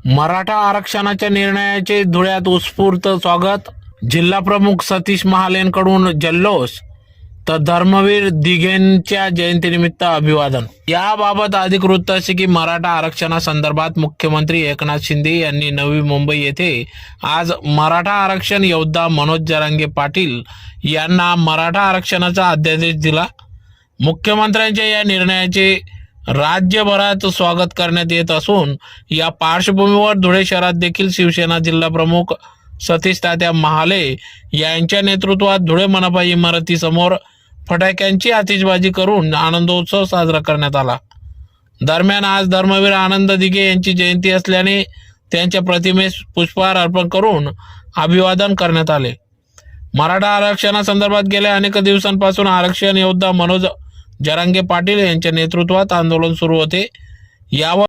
मराठा आरक्षणाच्या निर्णयाचे धुळ्यात उत्स्फूर्त स्वागत. जिल्हा प्रमुख सतीश महालेंकडून जल्लोष तर धर्मवीर दिघेंच्या जयंतीनिमित्त अभिवादन. याबाबत अधिक वृत्त असे की मराठा आरक्षणासंदर्भात मुख्यमंत्री एकनाथ शिंदे यांनी नवी मुंबई येथे आज मराठा आरक्षण योद्धा मनोज जरांगे पाटील यांना मराठा आरक्षणाचा अध्यादेश दिला. मुख्यमंत्र्यांच्या या निर्णयाचे राज्यभरात स्वागत करण्यात येत असून या पार्श्वभूमीवर धुळे शहरात देखील शिवसेना जिल्हा प्रमुख सतीश तात्या महाले यांच्या नेतृत्वात धुळे मनपा इमारतीसमोर फटाक्यांची आतिषबाजी करून आनंदोत्सव साजरा करण्यात आला. दरम्यान आज धर्मवीर आनंद दिघे यांची जयंती असल्याने त्यांच्या प्रतिमेस पुष्पहार अर्पण करून अभिवादन करण्यात आले. मराठा आरक्षणासंदर्भात गेल्या अनेक दिवसांपासून आरक्षण योद्धा मनोज जरांगे पाटील यांच्या नेतृत्वात आंदोलन सुरू होते. यावर